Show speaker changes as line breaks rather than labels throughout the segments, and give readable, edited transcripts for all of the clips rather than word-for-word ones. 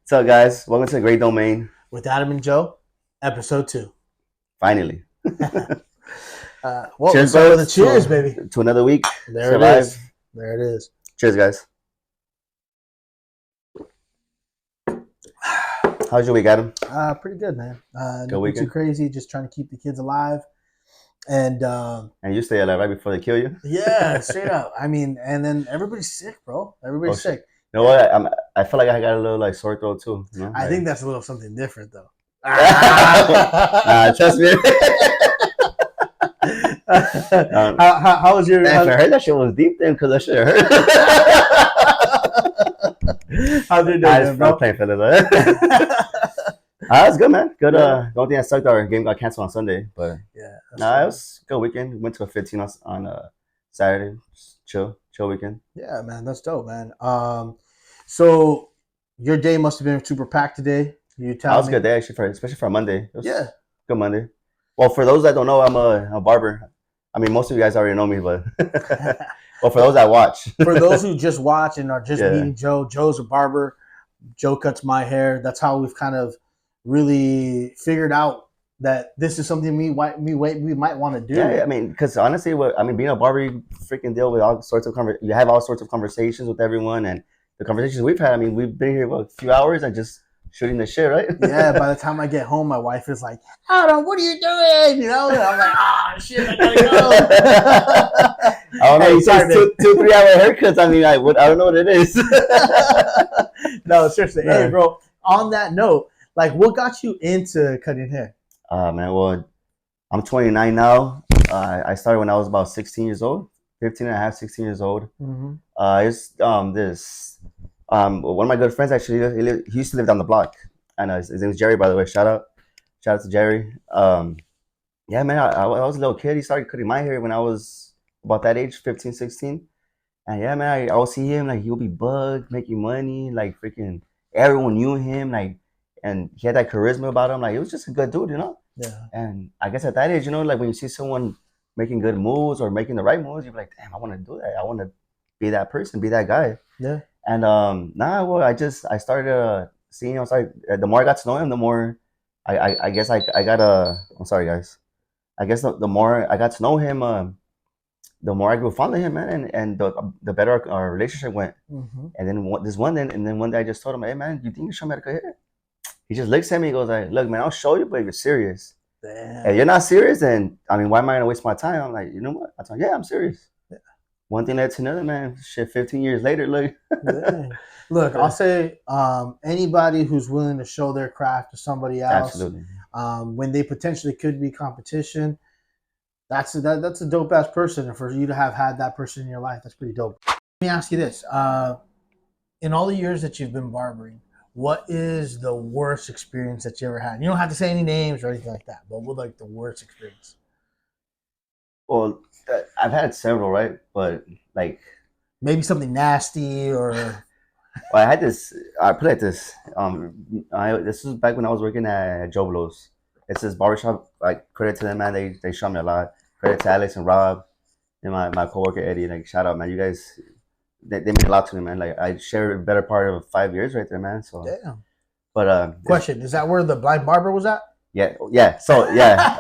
What's up, guys? Welcome to the Great Domain.
With Adam and Joe, episode 2.
Finally.
Well,
Cheers,
so
bros.
the cheers, baby.
To another week.
There
Survive.
it is. There it is.
Cheers, guys. How's your week, Adam?
Pretty good, man.
Good
Nothing
weekend?
too crazy. Just trying to keep the kids alive. And
And you stay alive right before they kill you?
yeah, straight up. I mean, and then everybody's sick, bro. Everybody's sick.
You know what? I feel like I got a little like sore throat too. You know?
I think that's a little something different, though.
Trust me.
How was your?
Man, if I heard that shit was deep then, because that shit hurt.
How's your
I
day,
just
bro?
playing fellas. It's good, man. Good. The only thing that sucked, our game got canceled on Sunday, but
Yeah.
it was a good weekend. Went to a 15 on Saturday. Just chill weekend.
Yeah, man, that's dope, man. So your day must have been super packed today. You tell
That was
me.
a good day actually, especially for a Monday. It was
Yeah.
good Monday. Well, for those that don't know, I'm a barber. I mean, most of you guys already know me, but well, for those that watch,
For those who just watch and are just
Yeah.
meeting Joe, Joe's a barber. Joe cuts my hair. That's how we've kind of really figured out that this is something we might want to do.
yeah, I mean, because honestly, being a barber, you freaking deal with all sorts of you have all sorts of conversations with everyone, and the conversations we've had. I mean, we've been here a few hours and just shooting the shit, right?
Yeah, by the time I get home, my wife is like, Adam, what are you doing? You know, and I'm like, shit, I gotta go.
I don't know.
Hey,
You
sorry,
said 2-3 hour haircuts. I mean, I don't know what it is.
No, seriously.
Yeah.
Hey, bro, on that note, like, what got you into cutting hair?
Man, well, I'm 29 now. I started when I was about 16 years old, 15 and a half, 16 years old.
Mm-hmm.
It's one of my good friends actually. He used to live down the block, and his name is Jerry, by the way. Shout out to Jerry. Yeah, man, I was a little kid. He started cutting my hair when I was about that age, 15, 16. And yeah, man, I always see him like he'll be bugged, making money, like freaking everyone knew him, like, and he had that charisma about him. Like, he was just a good dude, you know.
Yeah.
And I guess at that age, you know, like when you see someone making good moves or making the right moves, you're like, damn, I want to do that. I want to be that person, be that guy.
Yeah.
And I started seeing him. The more I got to know him, the more I guess I got I'm sorry, guys. I guess the more I got to know him, the more I grew fond of him, man, and the better our relationship went.
Mm-hmm.
And then one day I just told him, hey, man, you think you show me how to cut hair? He just looks at me, he goes like, look, man, I'll show you, but if you're serious.
Damn.
If you're not serious, then I mean, why am I gonna waste my time? I'm like, you know what? I told him, yeah, I'm serious. Yeah. One thing led to another, man. Shit, 15 years later, look.
Yeah. Look, I'll say anybody who's willing to show their craft to somebody else,
Absolutely.
when they potentially could be competition, that's a dope ass person. And for you to have had that person in your life, that's pretty dope. Let me ask you this: in all the years that you've been barbering, what is the worst experience that you ever had? You don't have to say any names or anything like that, but what like the worst experience?
Well, I've had several, right? But like,
Maybe something nasty or
well, I had this. I put it like this. This was back when I was working at Joe Blow's. It's this barbershop. Like, credit to them, man. They showed me a lot. Credit to Alex and Rob and my coworker Eddie. Like, shout out, man. You guys, they mean a lot to me, man. Like, I shared a better part of 5 years right there, man. So,
damn.
but
Question: is that where the blind barber was at?
yeah. So yeah,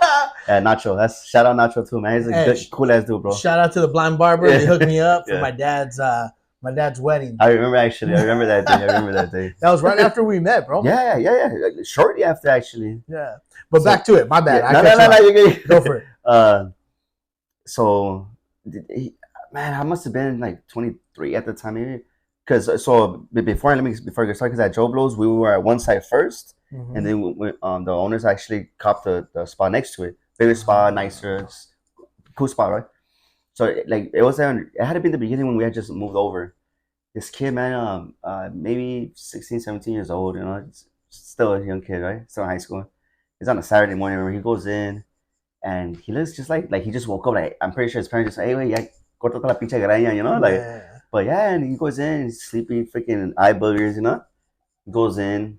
Nacho. That's shout out Nacho too, man. He's a good, cool ass dude, bro.
Shout out to the blind barber. He hooked me up for
Yeah.
my dad's wedding.
I remember that day.
That was right after we met, bro.
Yeah. Shortly after, actually.
Yeah. But back to it. My bad.
Yeah, no. You're good.
Go for it.
So, man, I must have been like 23 at the time, maybe. Because before I get started, because at Joe Blow's we were at one site first,
Mhm.
and then the owners actually copped the spot next to it, bigger spot, nicer, cool spot, right? So it had to be the beginning when we had just moved over. This kid, man, maybe 16, 17 years old, you know, still a young kid, right? Still in high school. He's on a Saturday morning where he goes in, and he looks just like he just woke up. Like, I'm pretty sure his parents just say, hey, wait, ya corta la pinche graña, you know, like.
Yeah.
But yeah, and he goes in, he's sleepy, freaking eye boogers, you know. He goes in,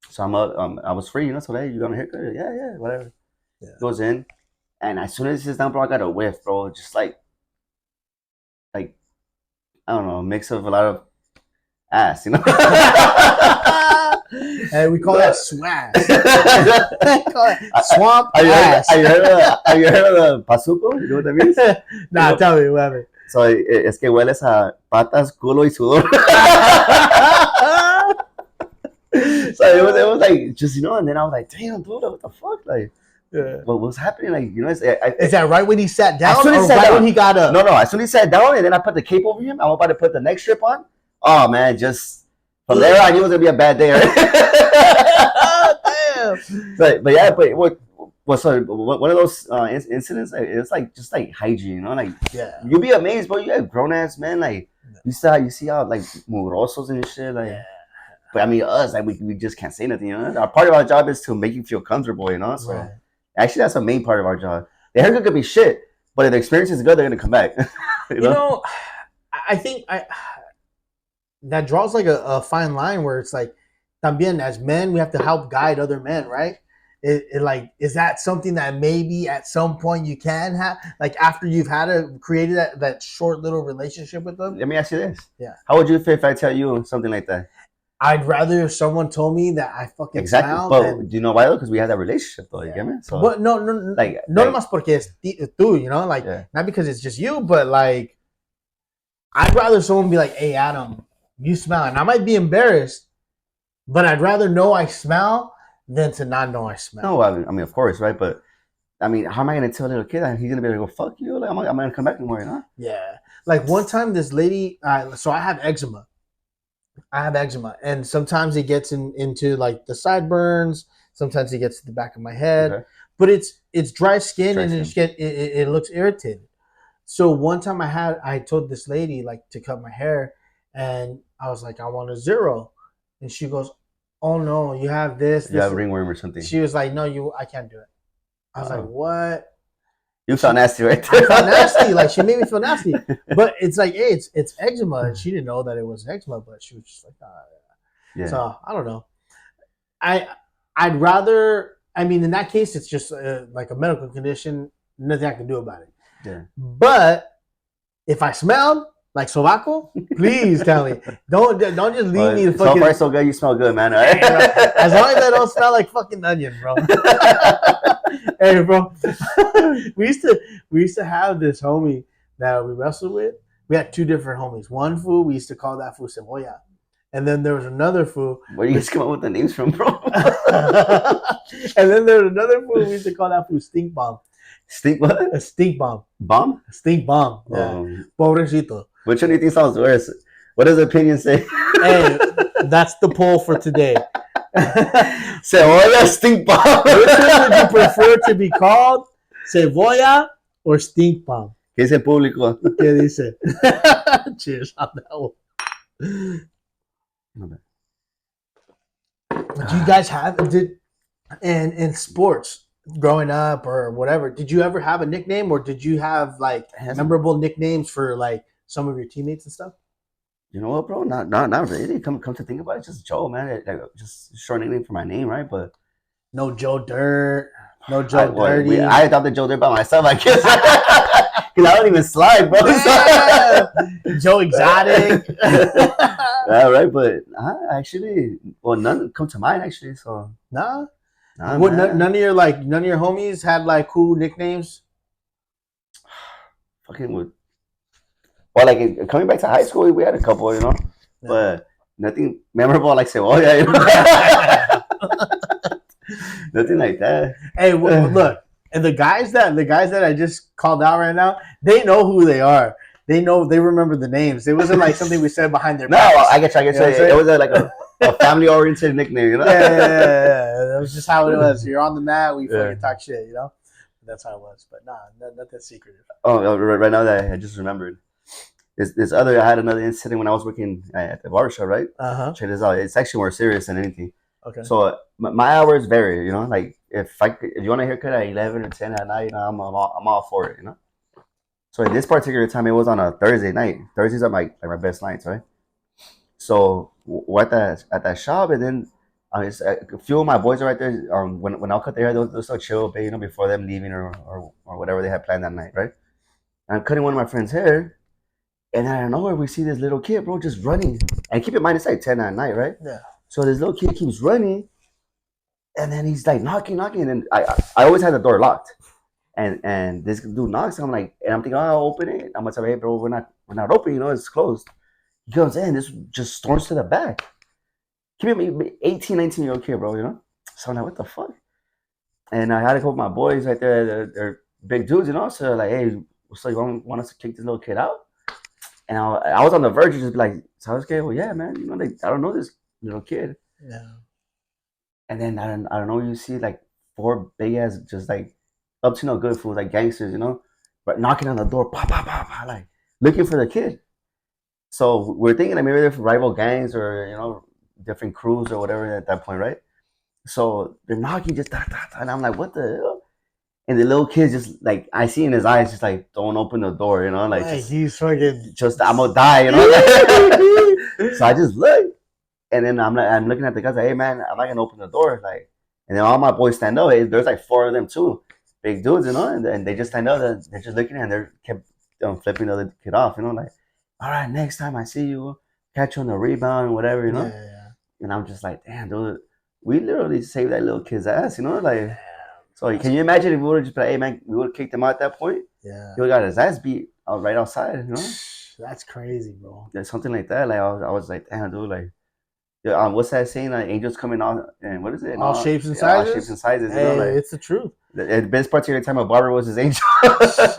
so I'm up. I was free, you know. So hey, you got a haircut? Yeah, whatever.
Yeah.
Goes in, and as soon as he sits down, bro, I got a whiff, bro. Just like I don't know, a mix of a lot of ass, you know.
And we call that swag. Call it swamp ass.
Have you heard of the pasuco? You know what that means?
Nah, tell me, what happened?
So, es que hueles a patas, culo y sudor. So it was like, just, you know, and then I was like, damn, dude, what the fuck? Like, what was happening? Like, you know,
is that right when he sat down
as soon as
or
he sat
right
down,
when he got up?
No, as soon as he sat down, and then I put the cape over him, I was about to put the neck strip on. Oh, man, just from there, I knew it was going to be a bad day.
Oh, damn.
But yeah, but so one of those incidents, it's like just like hygiene, you know, like you'll be amazed, bro. You have grown ass men, like you see how like mugrosos and shit, like. But I mean, us, like we just can't say nothing, you know. Part of our job is to make you feel comfortable, you know. So actually, that's the main part of our job. The haircut could be shit, but if the experience is good, they're gonna come back. you know,
I think that draws like a fine line where it's like, también as men, we have to help guide other men, right? It like, is that something that maybe at some point you can have, like after you've created that short little relationship with them?
Let me ask you this.
Yeah.
How would you feel if I tell you something like that?
I'd rather if someone told me that I fucking
exactly. But do you know why though? Because we have that relationship though. You get me? So,
but no, like no más porque es tú, you know, like not because it's just you, but like I'd rather someone be like, "Hey, Adam, you smell," and I might be embarrassed, but I'd rather know I smell than to not know I smell.
No, I mean, of course, right? But I mean, how am I gonna tell a little kid that he's gonna be able to go fuck you? Like, I'm gonna come back anymore, you know?
Yeah. Like one time, this lady. So I have eczema. And sometimes it gets into like the sideburns. Sometimes it gets to the back of my head. But it's dry skin and it looks irritated. So one time I told this lady like to cut my hair, and I was like, I want a 0, and she goes, oh no, you have this.
You have ringworm or something.
She was like, no, I can't do it. I was like, what?
You felt nasty, right there.
I felt nasty. Like she made me feel nasty. But it's like, hey, it's eczema, and she didn't know that it was eczema, but she was just like, yeah. So I don't know. I'd rather. I mean, in that case, it's just like a medical condition. Nothing I can do about it.
Yeah.
But if I smelled like sobaco, please tell me. Don't just leave me to fucking.
So far, so good. You smell good, man. All right?
As long as I don't smell like fucking onion, bro. Hey, bro. we used to have this homie that we wrestled with. We had 2 different homies. One fool, we used to call that fool Cebolla. And then there was another fool.
Where do you guys come up with the names from, bro?
And then there was another fool, we used to call that fool Stink Bomb.
Stink what?
A stink bomb.
Bomb?
A stink bomb. Yeah. Pobrecito.
Which one do you think sounds worse? What does the opinion say?
Hey, that's the poll for today.
Cebolla, stink bomb.
Which one would you prefer to be called? Cebolla or stink bomb?
¿Qué dice el público?
¿Qué dice? Cheers on that one. Do you guys have in sports growing up or whatever? Did you ever have a nickname, or did you have like memorable nicknames for like some of your teammates and stuff?
You know what, bro? Not really. Come to think about it, just Joe, man. Like, just short nickname for my name, right? But
no Joe Dirt, no Joe Dirty.
I adopted Joe Dirt by myself, I guess, because I don't even slide, bro.
Yeah. Joe Exotic.
Yeah, right. But actually, well, none come to mind actually. So
nah. None of your homies had like cool nicknames.
Fucking would. Well, like coming back to high school, we had a couple, you know, but nothing memorable like Cebolla, you know? Nothing like that.
Hey, look, and the guys that I just called out right now, they know who they are. They remember the names. It wasn't like something we said behind their backs.
No, I get you. It was like a family-oriented nickname, you know?
Yeah. That was just how it was. You're on the mat, we fucking talk shit, you know? That's how it was. But nothing secretive.
Oh, right now that I just remembered. I had another incident when I was working at the barbershop, right? Check this out. It's actually more serious than anything.
Okay.
So my hours vary, you know. Like if you want a haircut at 11 or 10 at night, you know, I'm all for it, you know. So at this particular time, it was on a Thursday night. Thursdays are my best nights, right? So we're at that shop, and then a few of my boys are right there. When I'll cut their hair, they'll still chill, you know, before them leaving or whatever they had planned that night, right? And I'm cutting one of my friend's hair. And out of nowhere, we see this little kid, bro, just running. And keep in mind, it's like 10 at night, right?
Yeah.
So this little kid keeps running, and then he's like knocking, and I always had the door locked. And this dude knocks, and I'm like, and I'm thinking, oh, I'll open it. I'm gonna tell him, hey, bro, we're not open, it's closed. He comes in, this just storms to the back. Give me 18, 19-year-old kid, bro. So I'm like, what the fuck? And I had a couple of my boys right there, they're big dudes, so like, hey, so you want us to kick this little kid out? And I was on the verge of just be like, Sasuke, well, yeah, man, like, I don't know this little kid.
Yeah.
And then I don't know, you see like 4 big ass, just like up to no good fools, like gangsters, but knocking on the door, pop, pop, pop, pop, like looking for the kid. So we're thinking that maybe they're rival gangs or different crews or whatever at that point, right? So they're knocking just da, da, da, and I'm like, what the hell? And the little kid just like, I see in his eyes just like, don't open the door, like
he's fucking
just I'm gonna die, So I just look, and then I'm looking at the guys like, hey man, I'm not gonna open the door, like, and then all my boys stand up. There's like 4 of them too, big dudes, and they just stand up. They're just looking, and they're kept flipping the other kid off, like, all right, next time I see you, catch you on the rebound and whatever,
Yeah.
And I'm just like, damn, dude, we literally saved that little kid's ass, like. So can you imagine if we would have just been, hey man, we would have kicked him out at that point?
Yeah.
He would have got his ass beat right outside,
That's crazy, bro.
Yeah, something like that. Like I was like, damn, dude, like, yeah, what's that saying? Like, angels coming on, and what is it?
All shapes and sizes.
All shapes and sizes.
Hey,
like,
it's the truth.
The best part of the time of Barber was his angel.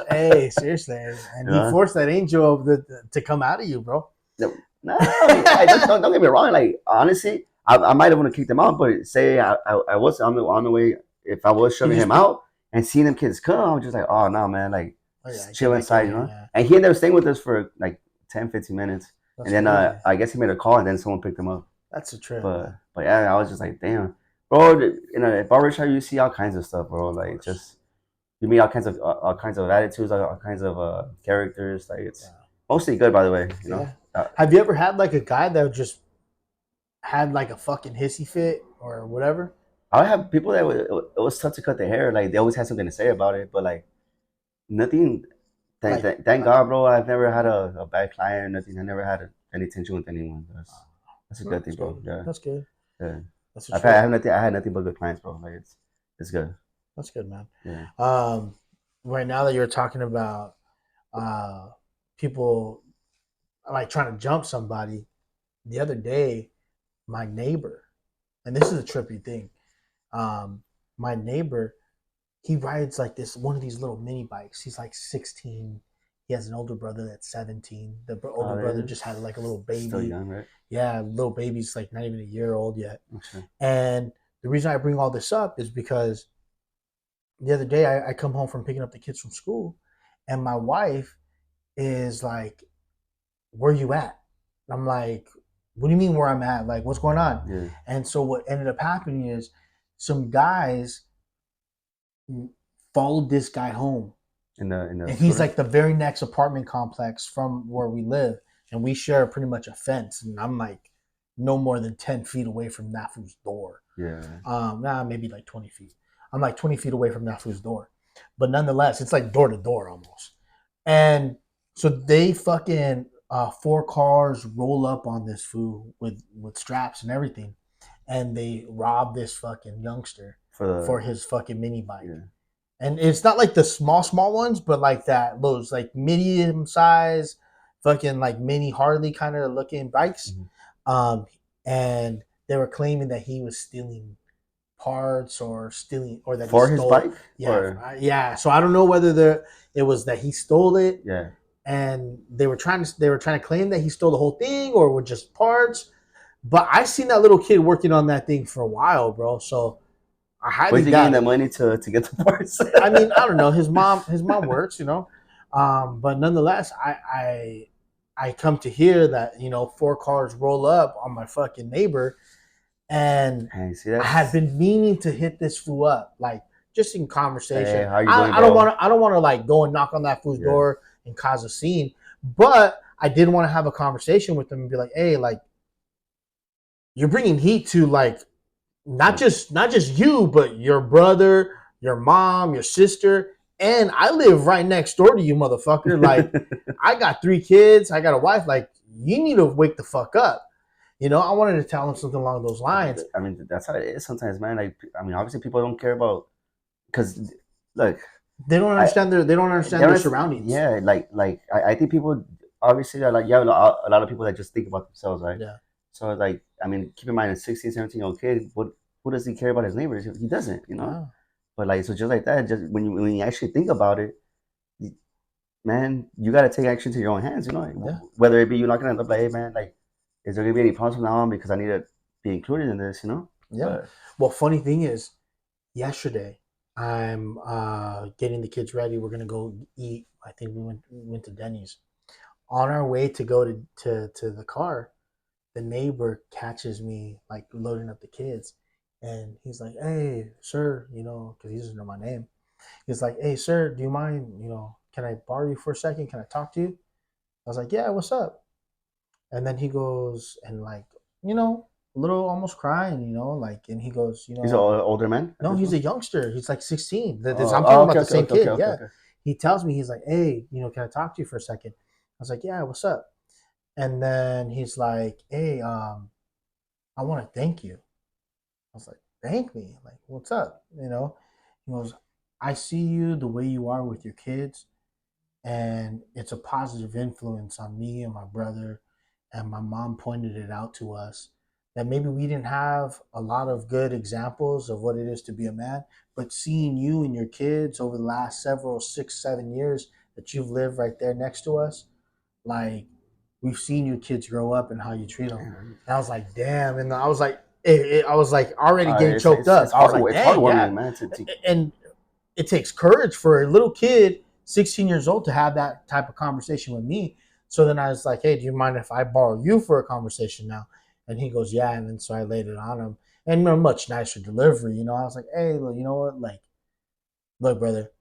Hey, seriously, and he forced that angel to come out of you, bro.
No, don't get me wrong. Like, honestly, I might have want to kick them out, but say I was on the way. If I was shoving him out and seeing them kids come, I was just like, oh no, man, like, chill inside, Yeah. And he ended up staying with us for like 10, 15 minutes. That's and then I guess he made a call, and then someone picked him up.
That's a trip.
But yeah, I was just like, damn, bro. At barbershop, you see all kinds of stuff, bro. Like, just you meet all kinds of attitudes, all kinds of characters. Like, it's mostly good, by the way.
Have you ever had like a guy that just had like a fucking hissy fit or whatever?
I have people that it was tough to cut their hair. Like, they always had something to say about it, but like nothing. Thank God, bro. I've never had a bad client or nothing. I never had any tension with anyone. That's a good thing, bro. Yeah,
that's good.
Yeah, I had nothing but good clients, bro. Like, it's good.
That's good, man.
Yeah.
Right now that you're talking about people like trying to jump somebody, the other day, my neighbor, and this is a trippy thing. My neighbor, he rides like one of these little mini bikes. He's like 16. He has an older brother that's 17. The older brother just had like a little baby.
Still young, right?
Yeah, little baby's like not even a year old yet.
Okay.
And the reason I bring all this up is because the other day I come home from picking up the kids from school, and my wife is like, "Where you at?" I'm like, "What do you mean where I'm at? Like, what's going on?"
Yeah.
And so what ended up happening is some guys followed this guy home. And he's like the very next apartment complex from where we live, and we share pretty much a fence. And I'm like no more than 10 feet away from that fool's door.
Yeah.
Maybe like 20 feet. I'm like 20 feet away from that fool's door, but nonetheless, it's like door to door almost. And so they fucking 4 cars roll up on this fool with straps and everything, and they rob this fucking youngster for his fucking mini bike.
Yeah.
And it's not like the small ones, but like those like medium size, fucking like mini Harley kind of looking bikes.
Mm-hmm.
And they were claiming that he was stealing parts or that
for
he
his
stole.
bike.
Yeah. So I don't know whether it was that he stole it.
Yeah.
And they were trying to claim that he stole the whole thing or were just parts. But I seen that little kid working on that thing for a while, bro. So I highly
Where's he getting the money to get the parts?
I mean, I don't know. His mom works, but nonetheless, I come to hear that 4 cars roll up on my fucking neighbor, and I had been meaning to hit this fool up, like just in conversation.
Hey, how you doing,
I don't want to like go and knock on that fool's door and cause a scene, but I did want to have a conversation with him and be like, hey, like, you're bringing heat to like. Not just you, but your brother, your mom, your sister, and I live right next door to you, motherfucker. Like, I got 3 kids, I got a wife. Like, you need to wake the fuck up, You know, I wanted to tell him something along those lines.
I mean, that's how it is sometimes, man. Like, I mean, obviously, people don't care about because, look,
They don't
I
understand their
there's
surroundings.
yeah, like I think people obviously are like you have a lot of people that just think about themselves, right?
Yeah.
So like, I mean, keep in mind, a 16, 17-year-old kid, what who does he care about his neighbors? He doesn't, you know.
Yeah.
But like, so just like that, just when you actually think about it, man, you got to take action to your own hands. You know,
Yeah.
whether it be you knocking on the door, like, hey, man, like, is there gonna be any problems from now on because I need to be included in this? You know.
Yeah.
But
Well, funny thing is, yesterday I'm getting the kids ready. We're gonna go eat. I think we went to Denny's. On our way to go to the car, the neighbor catches me like loading up the kids, and he's like, "Hey, sir," you know, because he doesn't know my name. He's like, "Hey, sir, do you mind? You know, can I borrow you for a second? Can I talk to you?" I was like, "Yeah, what's up?" And then he goes and like, you know, a little almost crying, you know, like, and he goes, you
he's an
know,
older man at
no,
this
he's
point.
a youngster. He's like 16. I'm talking
Oh,
about
okay,
the
okay,
same
okay, okay,
kid.
okay,
Yeah.
okay.
He tells me, he's like, "Hey, you know, can I talk to you for a second?" I was like, "Yeah, what's up?" And then he's like, "Hey, I want to thank you." I was like, "Thank me? Like, what's up?" You know, he goes, "I see you the way you are with your kids, and it's a positive influence on me and my brother. And my mom pointed it out to us that maybe we didn't have a lot of good examples of what it is to be a man, but seeing you and your kids over the last several 6 7 years that you've lived right there next to us, like we've seen your kids grow up and how you treat them." And I was like, "Damn!" And I was like, I was like already getting choked up.
It's
I was
hard.
like,
It's
"Dang, yeah."
heartwarming, man. To
And it takes courage for a little kid, 16 years old, to have that type of conversation with me. So then I was like, "Hey, do you mind if I borrow you for a conversation now?" And he goes, "Yeah." And then so I laid it on him, and a much nicer delivery. You know, I was like, "Hey, look, you know what? Like, look, brother,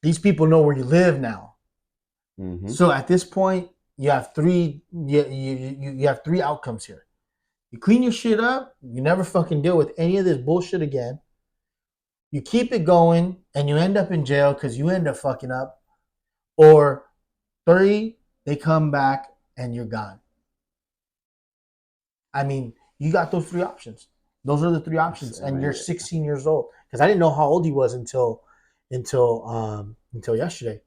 these people know where you live now.
mm-hmm.
So at this point, you have three. You have three outcomes here. You clean your shit up. You never fucking deal with any of this bullshit again. You keep it going, and you end up in jail because you end up fucking up. Or three, they come back and you're gone." I mean, you got those three options. Those are the three options,
I
and you're
mean,
16 years old. Because I didn't know how old he was until yesterday.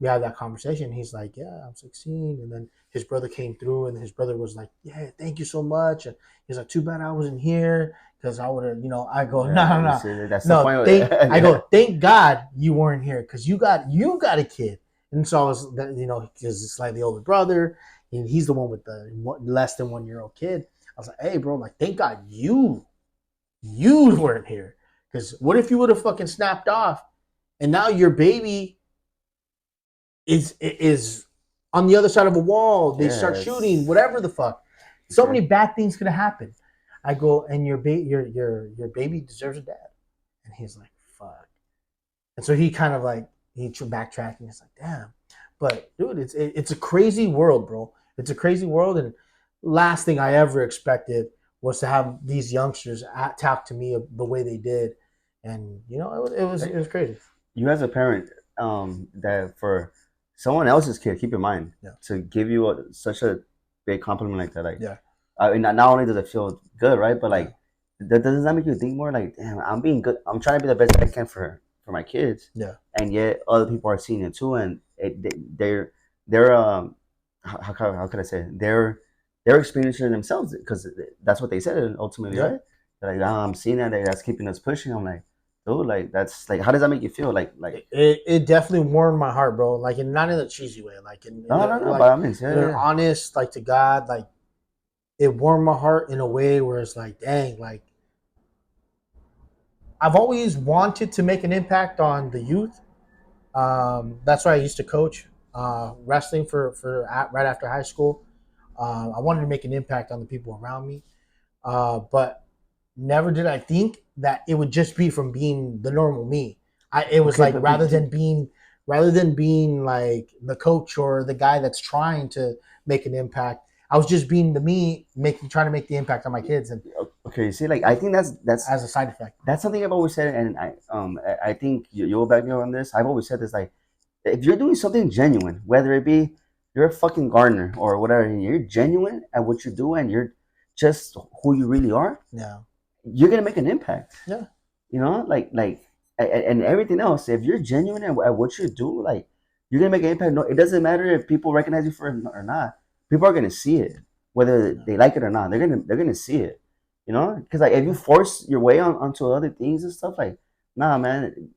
We had that conversation. He's like, "Yeah, I'm 16," and then his brother came through, and his brother was like, "Yeah, thank you so much." And he's like, "Too bad I wasn't here because I would have, you know." I go, "No, no,
you
no,
see, that's the
no."
point.
I go, "Thank God you weren't here because you got a kid." And so I was, you know, because it's slightly older brother, and he's the one with the less than 1 year old kid. I was like, "Hey, bro, like, thank God you weren't here. Because what if you would have fucking snapped off, and now your baby is on the other side of a wall. They start
Yeah,
shooting, whatever the fuck. So many bad things could have happened." I go, "And your baby deserves a dad." And he's like, "Fuck." And so he kind of like he backtracked and he's like, "Damn." But dude, it's a crazy world, bro. It's a crazy world. And last thing I ever expected was to have these youngsters talk to me the way they did, and you know, it was crazy.
you as a parent, that for someone else's kid, keep in mind
Yeah,
to give you such a big compliment like that. Like,
yeah,
I mean, not only does it feel good, right? But
yeah,
like, doesn't that make you think more? Like, damn, I'm being good. I'm trying to be the best I can for my kids,
yeah,
and yet other people are seeing it too, and they're how could I say it? They're experiencing it themselves because that's what they said ultimately,
yeah.
right? They're like, oh, I'm seeing that, that's keeping us pushing. I'm like, dude, like that's like, how does that make you feel? Like
It definitely warmed my heart, bro. Like, in not in a cheesy way, like
no, no, no, by all means,
in
yeah,
an
yeah.
honest, like, to God, like, it warmed my heart in a way where it's like, dang, like, I've always wanted to make an impact on the youth. That's why I used to coach wrestling right after high school. I wanted to make an impact on the people around me, but never did I think that it would just be from being the normal me. It was
Okay,
like, rather than being like the coach or the guy that's trying to make an impact, I was just being the me, trying to make the impact on my kids, and
okay. See, like I think
as a side effect.
that's something I've always said, and I think you'll back me up on this. I've always said this, like if you're doing something genuine, whether it be you're a fucking gardener or whatever, and you're genuine at what you do, and you're just who you really are,
Yeah.
you're gonna make an impact.
Yeah.
You know, and everything else. If you're genuine at what you do, like you're gonna make an impact. No, it doesn't matter if people recognize you for it or not. People are gonna see it, whether they like it or not. They're gonna see it. You know, because like if you force your way onto other things and stuff, like nah, man,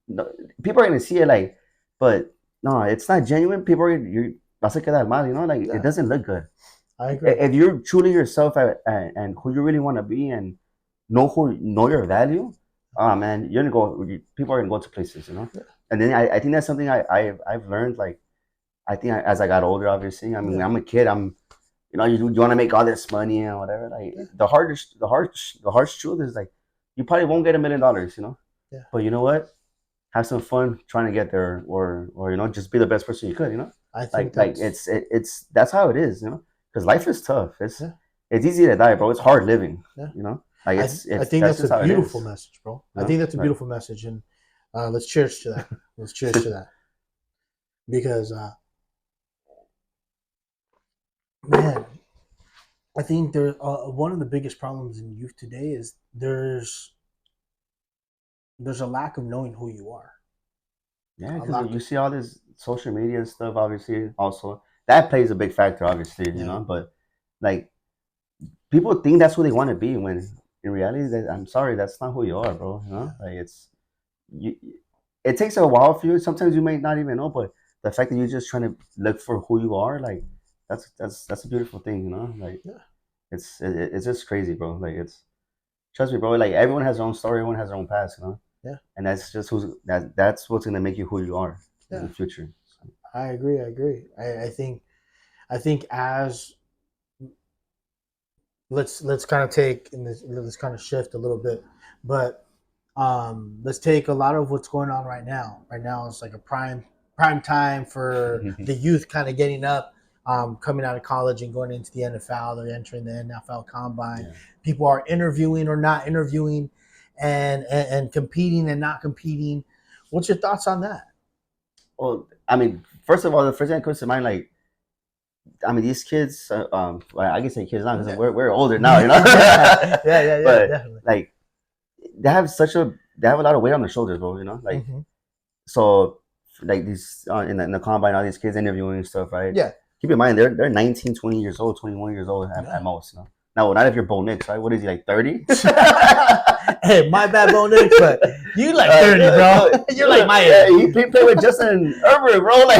no, people are gonna see it. Like, but no, it's not genuine. People are you're vas a quedar mal. You know, like
Yeah.
it doesn't look good.
I agree.
If you're truly yourself and who you really want to be and know your value, oh man, you're gonna go. People are gonna go to places, you know.
Yeah.
And then I think that's something I've learned. Like I think as I got older, obviously. I mean, when I'm a kid, you want to make all this money and whatever. Like the harsh truth is like you probably won't get $1 million, you know.
Yeah.
But you know what? Have some fun trying to get there, or just be the best person you could, you know.
I think
Like
that's
it's that's how it is, you know. Because life is tough.
Yeah.
It's easy to die, bro. It's hard living,
Yeah.
you know. Like
I think that's
just
a
how it
beautiful
is.
message, bro.
You
I
know?
think that's a
Like-
beautiful message, and let's cheers to that. Let's cheers to that. Because man, I think there one of the biggest problems in youth today is there's a lack of knowing who you are.
Yeah,
A
because
lot
you
of-
see all this social media and stuff, obviously, also that plays a big factor, obviously, you
Yeah.
know. But like people think that's who they want to be when in reality, I'm sorry, that's not who you are, bro. You know, like you. It takes a while for you. Sometimes you may not even know, but the fact that you're just trying to look for who you are, like that's a beautiful thing, you know. Like
Yeah.
it's just crazy, bro. Like trust me, bro. Like everyone has their own story, everyone has their own past, you know.
Yeah.
And that's just that's what's gonna make you who you are in the future.
I agree. I think as let's kind of take in this let's kind of shift a little bit, but let's take a lot of what's going on right now. Right now it's like a prime time for the youth kind of getting up, coming out of college and going into the NFL. They're entering the NFL combine.
Yeah.
People are interviewing or not interviewing, and competing and not competing. What's your thoughts on that?
Well, I mean, first of all, the first thing that comes to mind, like, I mean, these kids, well, I can say kids now because we're older now, you know.
yeah,
But
definitely.
like, they have a lot of weight on their shoulders, bro. You know, like, so like these in the combine, all these kids interviewing and stuff, right?
Yeah.
Keep in mind, they're 19, 20 years old, 21 years old at most, you know. Now, not if you're Bo Nix, right? What is he, like 30?
Hey, my bad, Bo Nix, but you like 30, bro. You're like my age.
Yeah, he played with Justin Herbert, bro. Like,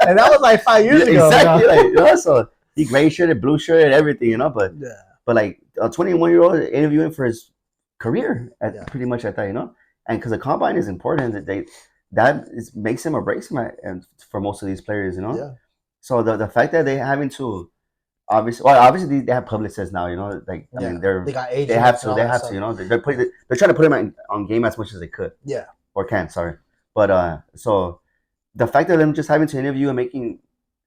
and that was like 5 years ago.
Exactly.
Bro.
Like, you know, so he gray shirted, blue shirted, everything, you know. But like a 21-year-old interviewing for his career, pretty much at that, you know. And because the combine is important, makes him or breaks him and for most of these players, you know.
Yeah.
So the fact that they having to obviously they have publicists now, you know. Like I mean,
they got agents.
they have to, you know. They're trying to put him on game as much as they could.
Yeah.
Or can, sorry. But so the fact that them just having to interview and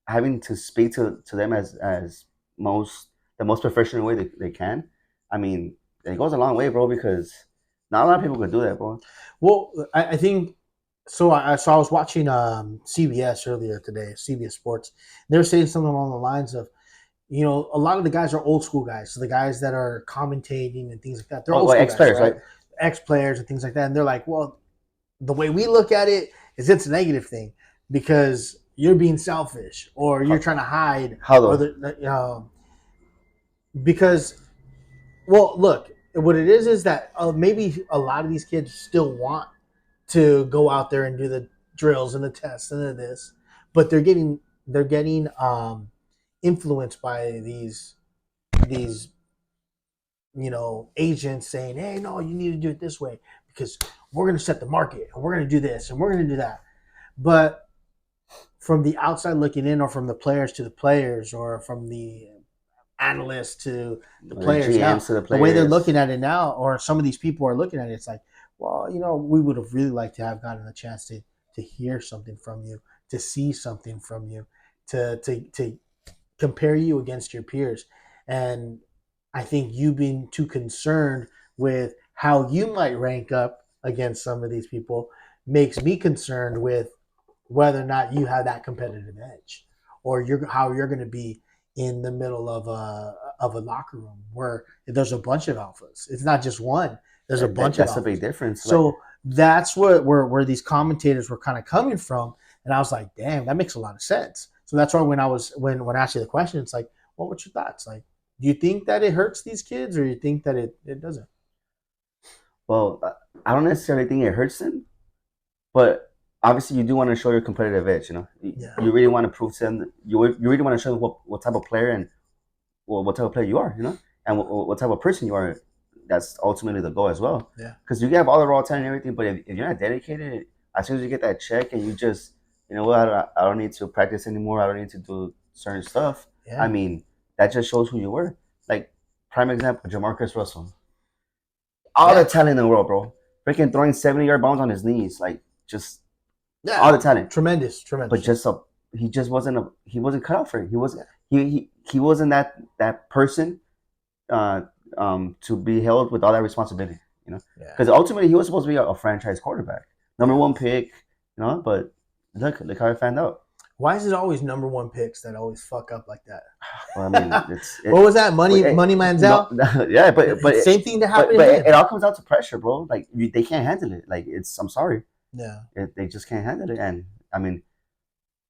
having to speak to them as the most professional way they can, I mean, it goes a long way, bro, because not a lot of people could do that, bro.
Well, I think so. I was watching CBS earlier today, CBS Sports. They were saying something along the lines of, you know, a lot of the guys are old school guys. So the guys that are commentating and things like that, they're old school
ex-players,
guys, right? Ex-players and things like that. And they're like, well, the way we look at it is it's a negative thing because you're being selfish or you're trying to hide.
How though?
Because, well, look, what it is that maybe a lot of these kids still want to go out there and do the drills and the tests and this, but they're getting influenced by these you know, agents saying, hey, no, you need to do it this way because we're going to set the market and we're going to do this and we're going to do that. But from the outside looking in, or from the players to the players, or from the analysts to the players, now, the way they're looking at it now, or some of these people are looking at it, it's like, well, you know, we would have really liked to have gotten a chance to hear something from you, to see something from you, to compare you against your peers. And I think you being too concerned with how you might rank up against some of these people makes me concerned with whether or not you have that competitive edge, or how you're going to be in the middle of a locker room where there's a bunch of alphas. It's not just one. There's a bunch of alphas.
That's a big difference.
So that's where these commentators were kind of coming from, and I was like, damn, that makes a lot of sense. So that's why when I asked you the question, it's like, well, what's your thoughts? Like, do you think that it hurts these kids, or you think that it doesn't?
Well, I don't necessarily think it hurts them, but obviously you do want to show your competitive edge. You know, you really want to prove to them. You really want to show them what type of player and what type of player you are. You know, and what type of person you are. That's ultimately the goal as well.
Yeah.
Because you can have all the raw talent and everything, but if you're not dedicated, as soon as you get that check and you just, you know what, I don't need to practice anymore. I don't need to do certain stuff.
Yeah.
I mean, that just shows who you were. Like, prime example, Jamarcus Russell. All the talent in the world, bro. Freaking throwing 70-yard bombs on his knees. Like, just all the talent.
Tremendous.
But he just wasn't he wasn't cut out for it. He wasn't he wasn't that person to be held with all that responsibility, you know, because ultimately he was supposed to be a franchise quarterback, number one pick, you know. But look how it fanned out.
Why is it always number one picks that always fuck up like that?
Well, I mean,
what was that? Money Manziel?
No, yeah, but
same thing that happened.
But it all comes down to pressure, bro. Like they can't handle it. Like I'm sorry.
Yeah.
They just can't handle it. And I mean,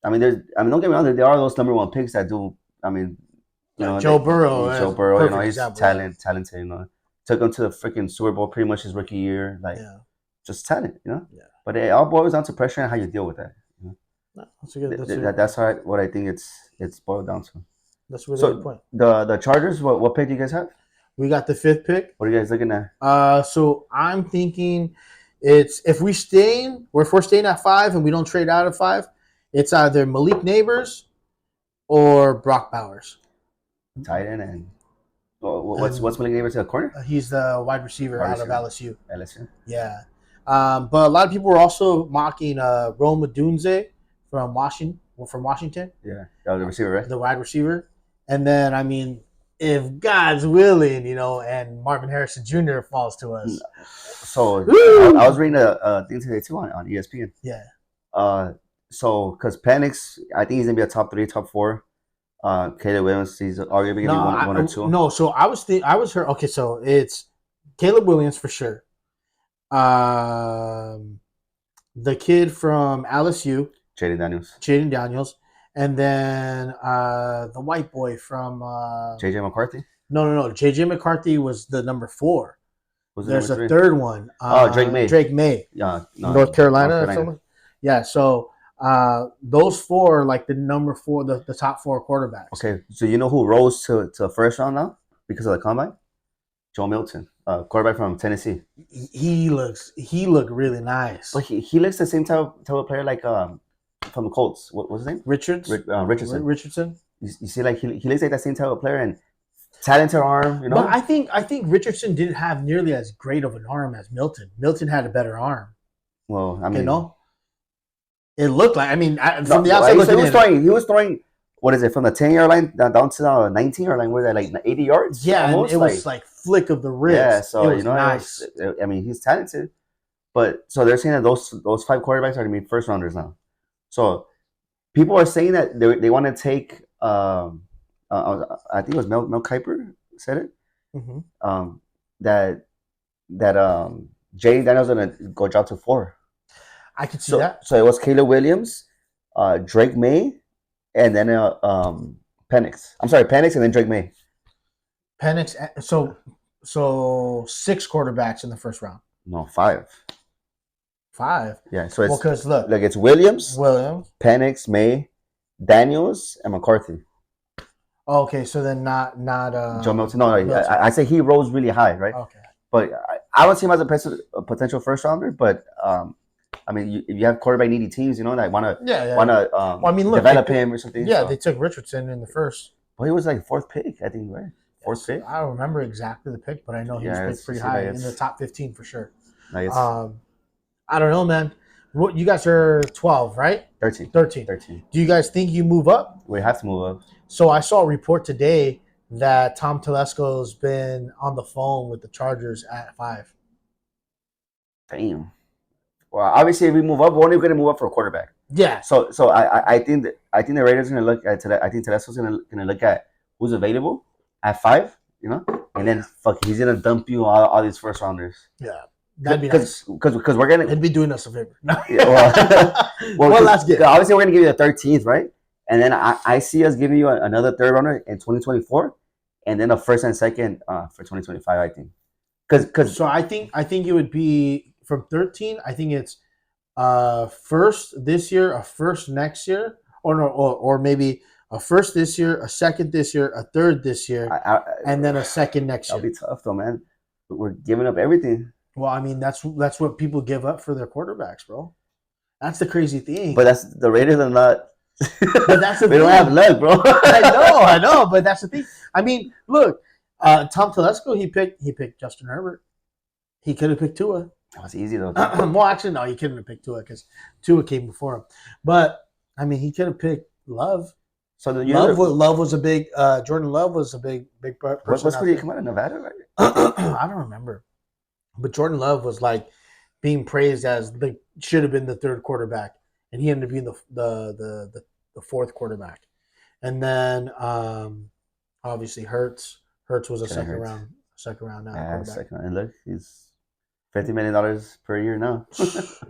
don't get me wrong. There are those number one picks that do. I mean, you know,
Joe Burrow,
you know, he's talented, you know. Took him to the freaking Super Bowl pretty much his rookie year, like just talent, you know. Yeah. But it all boils down to pressure and how you deal with that. You know? That's what I think it's boiled down to.
That's really good point.
The Chargers, what pick do you guys have?
We got the 5th pick.
What are you guys looking at?
So I'm thinking if we're staying at 5 and we don't trade out of 5, it's either Malik Neighbors or Brock Bowers.
Tight end and what's Malik Neighbors at corner?
He's the wide receiver out of LSU. Yeah. But a lot of people were also mocking Rome Odunze from Washington.
Yeah, that was the receiver, right?
The wide receiver. And then, I mean, if God's willing, you know, and Marvin Harrison Jr. falls to us.
So I was reading a thing today too on ESPN.
Yeah.
So because Penix, I think he's gonna be a top 3, top 4. Caleb Williams, he's arguably gonna be one or 2.
No, so I was heard. Okay, so it's Caleb Williams for sure. The kid from LSU,
Jaden
Daniels, and then the white boy from
JJ McCarthy.
No. JJ McCarthy was the number 4. There's a
3?
third one. Drake May.
Yeah,
North Carolina. Or something. Yeah, so those 4 are like the number 4, the top 4 quarterbacks.
Okay, so you know who rose to first round now because of the combine? Joe Milton, quarterback from Tennessee.
He looked really nice.
But he looks the same type of player like from the Colts. What's his name?
Richardson.
You see, like he looks like that same type of player and talented arm. You know.
But I think Richardson didn't have nearly as great of an arm as Milton. Milton had a better arm.
Well, I mean,
you know, it looked like. I mean, from the outside looking in,
he was throwing. What is it, from the 10-yard line down to the 19-yard line? Where they like 80 yards?
Yeah, almost, and it was like flick of the wrist.
Yeah, so
it was nice.
I mean, he's talented, but so they're saying that those 5 quarterbacks are gonna be first rounders now. So people are saying that they want to take. I think it was Mel Kiper said it.
Mm-hmm.
That Jay Daniels gonna go drop to 4.
I could see that.
So it was Caleb Williams, Drake May. And then Penix. I'm sorry, Penix and then Drake May.
Penix. So 6 quarterbacks in the first round.
No, 5.
5.
Yeah. So it's
because look,
like it's Williams, Penix, May, Daniels, and McCarthy.
Okay, so then not
Joe Milton. No, I say he rose really high, right?
Okay.
But I don't see him as a potential first rounder, but. I mean, if you have quarterback needy teams, you know, that want to develop him or something.
Yeah, they took Richardson in the first.
Well, he was like 4th pick, I think, right? 4th pick.
I don't remember exactly the pick, but I know he was picked pretty high in the top 15 for sure. I don't know, man. What you guys are 12, right?
13.
13. Do you guys think you move up?
We have to move up.
So I saw a report today that Tom Telesco's been on the phone with the Chargers at 5.
Damn. Well, obviously, if we move up, we're only going to move up for a quarterback.
Yeah.
So I think the Raiders are gonna look at today. I think Tedesco's gonna look at who's available at 5, and then fuck, he's gonna dump you all these first rounders.
Yeah. That'd be nice.
Because we're gonna.
It'd be doing us a favor.
Yeah, well,
let's get.
Obviously, we're gonna give you the 13th, right? And then I see us giving you another third runner in 2024, and then a first and second for 2025. I think. Because
So I think it would be from 13. I think it's first this year, a first next year, or maybe a first this year, a second this year, a third this year, and then a second next year.
That'll be tough though, man. We're giving up everything.
Well, I mean that's what people give up for their quarterbacks, bro. That's the crazy thing.
But that's the Raiders are not.
But that's the
we
thing.
don't have luck, bro.
I know, but that's the thing. I mean, look, Tom Telesco, he picked Justin Herbert. He could have picked Tua.
That was easy though.
Well, actually, no, he couldn't have picked Tua because Tua came before him. But I mean, he could have picked Love.
So
Love was a big. Jordan Love was a big person.
What's where he come out of Nevada, right?
I don't remember, but Jordan Love was like being praised as should have been the third quarterback, and he ended up being the fourth quarterback. And then obviously Hurts was a second round quarterback.
Second round. And look, he's $50 million per year now.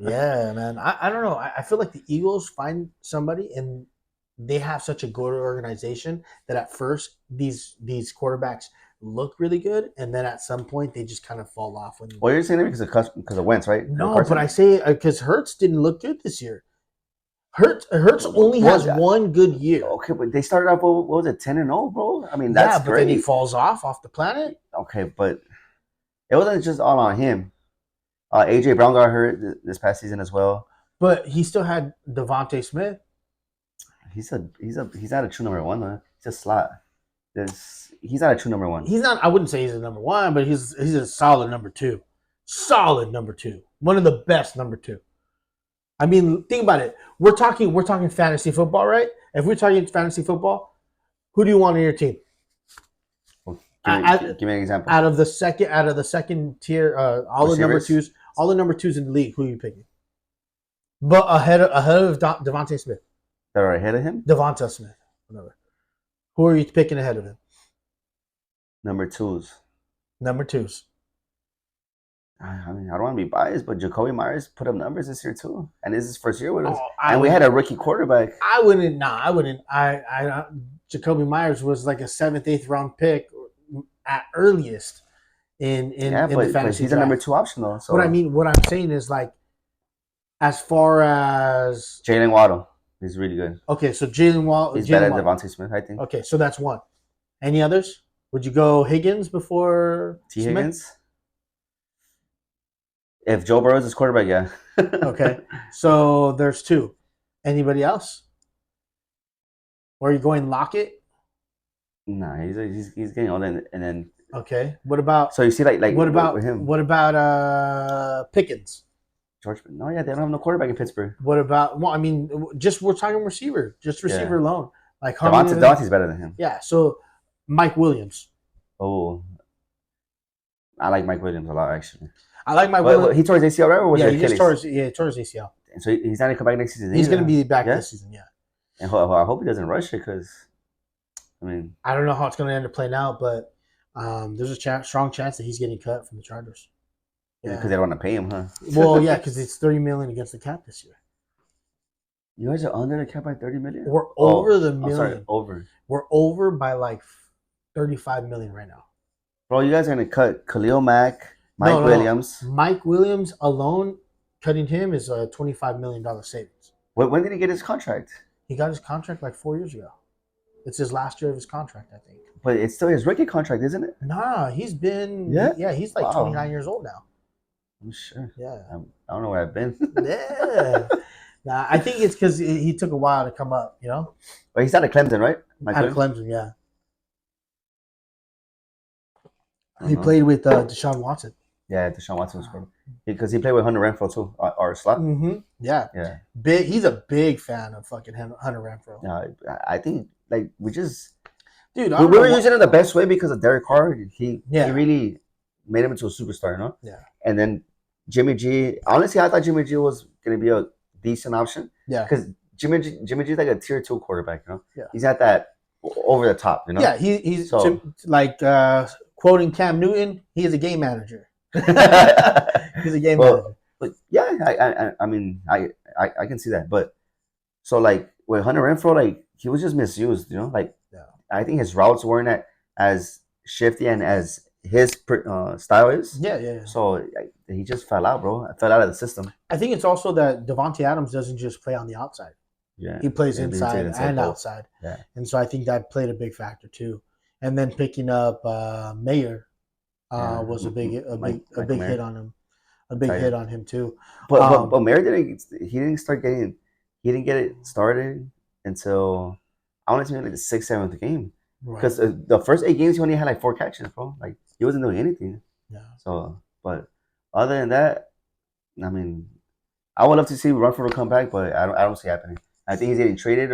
Yeah, man. I don't know. I feel like the Eagles find somebody and they have such a good organization that at first these quarterbacks look really good, and then at some point they just kind of fall off.
Well, you're saying that because of Wentz, right?
No, but I say because Hurts didn't look good this year. Hurts only has one good year.
Okay, but they started off, what was it, 10-0, bro? I mean, that's
but
great.
then he falls off the planet.
Okay, but it wasn't just all on him. AJ Brown got hurt this past season as well.
But he still had Devontae Smith.
He's not a true number one, though. He's a slot. He's not a true number one.
He's not. I wouldn't say he's a number one, but he's a solid number two. Solid number two. One of the best number two. I mean, think about it. We're talking fantasy football, right? If we're talking fantasy football, who do you want on your team?
Well, give me an example.
Out of the second tier, all
Receivers?
the number twos in the league, who are you picking? But ahead of Devontae Smith.
That are ahead of him?
Devonta Smith. Whatever. Who are you picking ahead of him?
Number twos. I mean, I don't want to be biased, but Jacoby Myers put up numbers this year too, and this is his first year with us. And we had a rookie quarterback.
I wouldn't. Jacoby Myers was like a 7th, 8th round pick at earliest in the fantasy
but he's
draft.
a number 2 option though. So
what I'm saying is like, as far as
Jalen Waddle, he's really good.
Okay, so Jalen Waddle.
He's better than Devontae Smith, I think.
Okay, so that's one. Any others? Would you go Higgins before Smith?
Higgins? If Joe Burrow is his quarterback, yeah.
Okay, so there's 2. Anybody else? Or are you going Lockett?
Nah, he's getting older, and then.
Okay, what about?
So you see, like
what about
with him?
What about Pickens?
George? No, yeah, they don't have no quarterback in Pittsburgh.
What about? Well, I mean, we're talking receiver, just receiver alone. Like
Devontae's better than him.
Yeah, so Mike Williams.
Oh, I like Mike Williams a lot, actually.
I like Mike Williams.
He tore his ACL, right? Or was it Achilles?
He tore his ACL.
And so he's not going to come back next season.
He's going to be back this season, yeah.
And I hope he doesn't rush it because, I mean.
I don't know how it's going to end up playing out, but there's a strong chance that he's getting cut from the Chargers.
Yeah, because they don't want to pay him, huh?
Well, yeah, because it's $30 million against the cap this year.
You guys are under the cap by $30 million?
We're over the million.
Sorry, over.
We're over by like $35 million right now.
Bro, you guys are going to cut Khalil Mack, Mike Williams.
Mike Williams alone, cutting him is a $25 million savings.
When did he get his contract?
He got his contract like 4 years ago. It's his last year of his contract, I think.
But it's still his rookie contract, isn't it?
Nah, he's been... Yeah, he's like 29 years old now.
I'm sure.
Yeah.
I don't know where I've been.
Yeah. Nah, I think it's because he took a while to come up, you know?
But he's out of Clemson, right?
Out of Clemson, yeah. He played with Deshaun Watson.
Yeah, Deshaun Watson was good. Because he played with Hunter Renfrow, too, or Slot.
Mm-hmm. Yeah. He's a big fan of fucking Hunter Renfrow.
Yeah, I think, like, we just...
Dude,
we were using it the best way because of Derek Carr. He really made him into a superstar, no?
Yeah.
And then Jimmy G... Honestly, I thought Jimmy G was going to be a decent option.
Yeah.
Because Jimmy G's like a tier 2 quarterback. You know,
Yeah.
he's at that over the top. You know.
Yeah, he's
So-
like quoting Cam Newton. He is a game manager. He's a game
Well,
manager.
But yeah, I mean, I can see that. But so like with Hunter Renfro, like he was just misused. You know, like
Yeah.
I think his routes weren't as shifty and as his style is.
Yeah.
So he just fell out, bro. I fell out of the system.
I think it's also that Devontae Adams doesn't just play on the outside.
Yeah,
He plays
Yeah,
inside and
both.
outside.
Yeah.
And so I think that played a big factor too. And then picking up Mayer was a big
Mayer.
hit on him. A big
Tight
hit
end.
on him too.
But Mary he didn't get it started until I want to say like the 6th, 7th game. Because the first 8 games he only had like 4 catches, bro. Like he wasn't doing anything.
Yeah.
So, but other than that, I mean, I would love to see Renfro come back, but I don't see it happening. I think he's getting traded.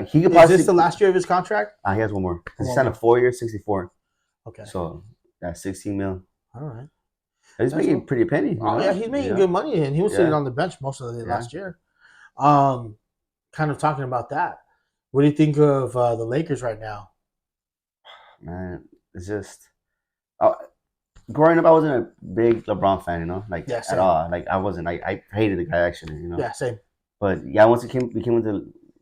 He could
Is this the last year of his contract?
He has one more. He
One
signed a
more.
4-year, 64.
Okay.
So that's 16 mil.
All right.
He's making pretty penny. You know?
Yeah, he's making good money, and he was sitting on the bench most of the last year. Kind of talking about that. What do you think of the Lakers right now?
Man, it's just growing up, I wasn't a big LeBron fan, you know, like at all. Like I wasn't. I hated the guy actually, you know.
Yeah, same.
But yeah, once he came with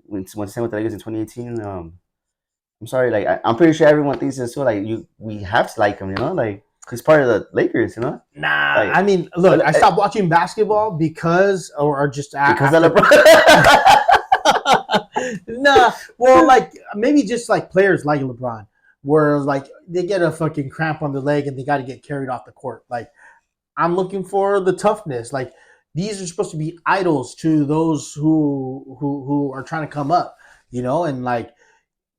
once he signed with the Lakers in 2018, I'm sorry, like I'm pretty sure everyone thinks this too. Like we have to like him, you know, like he's part of the Lakers, you know.
Nah,
like,
I mean, look, I stopped watching basketball because of
LeBron.
Nah, well, like maybe just like players like LeBron, where like they get a fucking cramp on the leg and they got to get carried off the court. Like I'm looking for the toughness. Like these are supposed to be idols to those who are trying to come up, you know, and like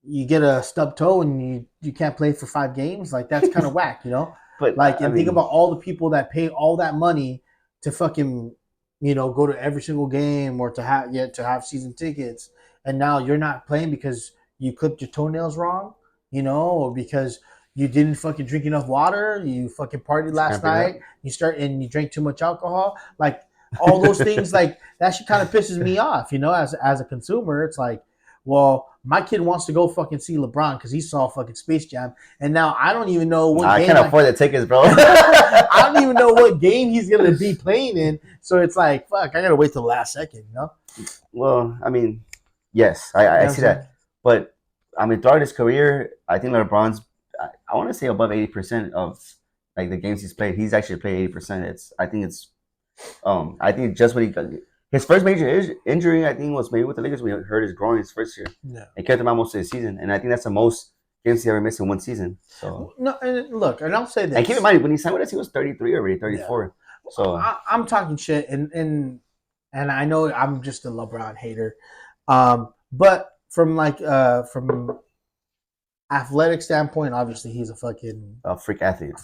you get a stub toe and you can't play for 5 games. Like that's kind of whack, you know.
But
like, and think about all the people that pay all that money to fucking, you know, go to every single game or to have season tickets, and now you're not playing because you clipped your toenails wrong, you know, or because you didn't fucking drink enough water, you fucking partied last night, you drank too much alcohol, like all those things, like that shit kind of pisses me off, you know, as a consumer. It's like, well, my kid wants to go fucking see LeBron because he saw fucking Space Jam, and now I don't even know what game.
I can't afford the tickets, bro.
I don't even know what game he's gonna be playing in. So it's like, fuck, I gotta wait till the last second, you know?
Well, I mean, yes, I see that, but I mean, throughout his career, I think LeBron's, I want to say above 80% of like the games he's played. He's actually played 80%. I think just when he got his first major injury, I think was maybe with the Lakers when he hurt his groin his first year.
Yeah.
It kept him out most of the season, and I think that's the most games he ever missed in one season. So
no, and look, and I'll say this.
And keep in mind, when he signed with us, he was 33 already, 34. Yeah. So
I'm talking shit, and I know I'm just a LeBron hater, but from athletic standpoint, obviously he's a fucking
freak athlete.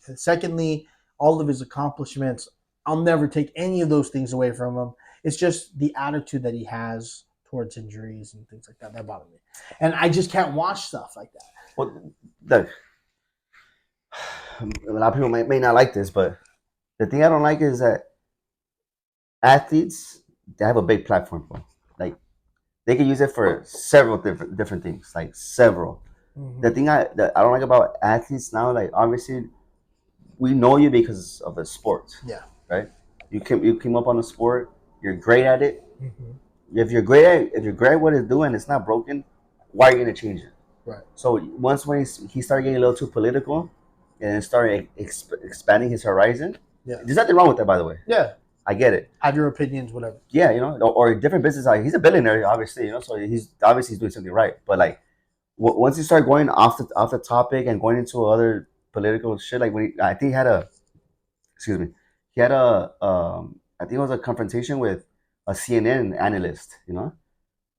And secondly, all of his accomplishments, I'll never take any of those things away from him. It's just the attitude that he has towards injuries and things like that bother me, and I just can't watch stuff like that.
Well, look, a lot of people may not like this, but the thing I don't like is that athletes, they have a big platform, bro. Like they can use it for several different things, like several. Mm-hmm. The thing that I don't like about athletes now, like obviously, we know you because of the sport.
Yeah.
Right. You came up on the sport. You're great at it.
Mm-hmm.
If you're great at what it's doing, it's not broken. Why are you gonna change it?
Right.
So when he started getting a little too political, and started expanding his horizon.
Yeah.
There's nothing wrong with that, by the way.
Yeah.
I get it.
Have your opinions, whatever.
Yeah, you know, or different business. He's a billionaire, obviously, you know, so he's doing something right. But like, once you start going off the topic and going into other political shit, like I think he had a I think it was a confrontation with a CNN analyst, you know,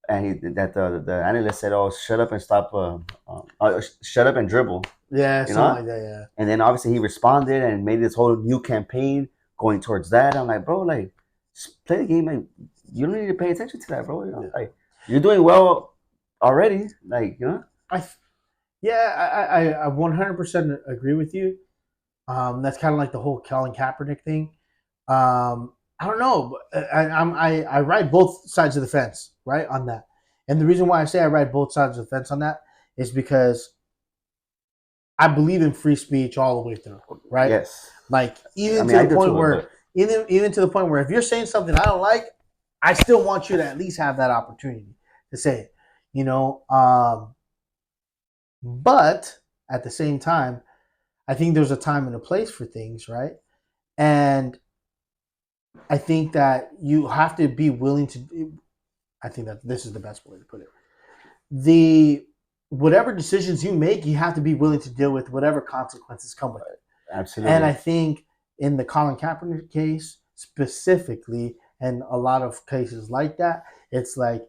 and the analyst said, "Oh, shut up and stop, shut up and dribble."
Yeah, something like that. Yeah.
And then obviously he responded and made this whole new campaign going towards that. I'm like, bro, like, just play the game. Like, you don't need to pay attention to that, bro. You know, like, you're doing well already. Like, you know.
I 100% agree with you. That's kind of like the whole Colin Kaepernick thing. I don't know. I ride both sides of the fence, right, on that. And the reason why I say I ride both sides of the fence on that is because I believe in free speech all the way through, right?
Yes.
Like
I
even
mean,
to
I
the
do
point
too,
where
but
even to the point where if you're saying something I don't like, I still want you to at least have that opportunity to say it, you know. But at the same time, I think there's a time and a place for things, right? And I think that you have to be willing to. I think that this is the best way to put it. The whatever decisions you make, you have to be willing to deal with whatever consequences come with it. And
absolutely.
I think in the Colin Kaepernick case specifically, and a lot of cases like that, it's like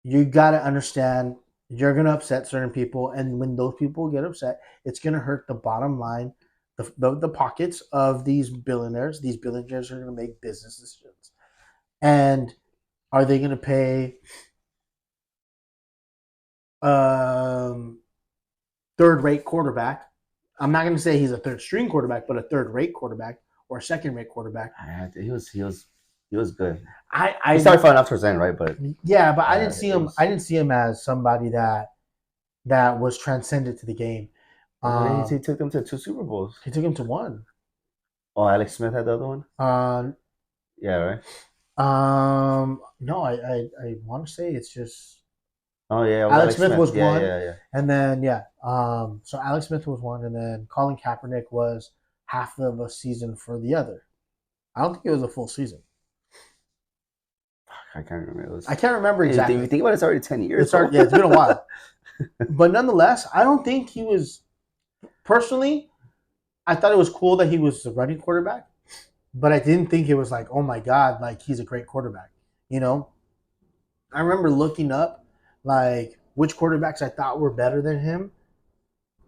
you got to understand you're going to upset certain people. And when those people get upset, it's going to hurt the bottom line, the pockets of these billionaires. These billionaires are going to make business decisions. And are they going to pay um, third rate quarterback? I'm not going to say he's a third string quarterback, but a third rate quarterback or a second rate quarterback.
He was good. He
I
started falling off towards the end, right? But
yeah, but I didn't see
it
him.
was.
I didn't see him as somebody that was transcended to the game.
He took them to 2 Super Bowls.
He took him to one.
Oh, Alex Smith had the other one.
Uh,
Yeah, right.
no, I want to say it's just
Oh yeah, it was
Alex
Alex
Smith
Smith.
was
Yeah,
one,
yeah, yeah.
and then yeah, so Alex Smith was one, and then Colin Kaepernick was half of a season for the other. I don't think it was a full season.
I can't remember. It
I
was.
can't remember
If
exactly.
you think about it, it's already 10 years,
It's
bro.
hard. Yeah, it's been a while, but nonetheless, I don't think he was personally. I thought it was cool that he was a running quarterback, but I didn't think it was like, oh my god, like he's a great quarterback. You know, I remember looking up like which quarterbacks I thought were better than him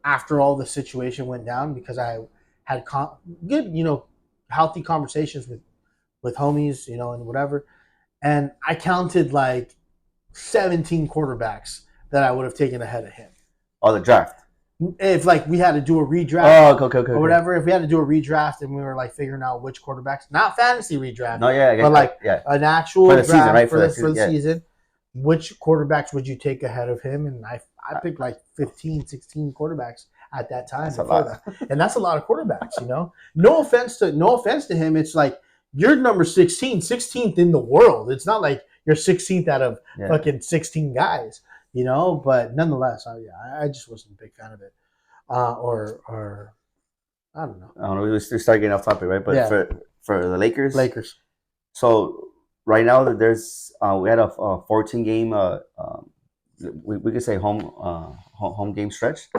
after all the situation went down because I had good, healthy conversations with homies, and whatever. And I counted like 17 quarterbacks that I would have taken ahead of him.
Oh, the draft.
If like we had to do a redraft
Oh, okay,
or
okay.
whatever, if we had to do a redraft and we were like figuring out which quarterbacks, not fantasy redraft,
No, yeah,
but like
yeah.
an actual
For the season, right?
draft
For the
for
season,
the
yeah.
season, which quarterbacks would you take ahead of him? And I picked like 15, 16 quarterbacks at that time
That's a
before
lot.
that. And that's a lot of quarterbacks. No offense to him. It's like you're number 16, 16th in the world. It's not like you're 16th out of
Yeah.
fucking 16 guys, but nonetheless, I just wasn't a big fan of it. Or I don't know.
I don't know. We start getting off topic, right? But
Yeah.
for the
Lakers.
so right now there's we had a 14 game we could say home game stretch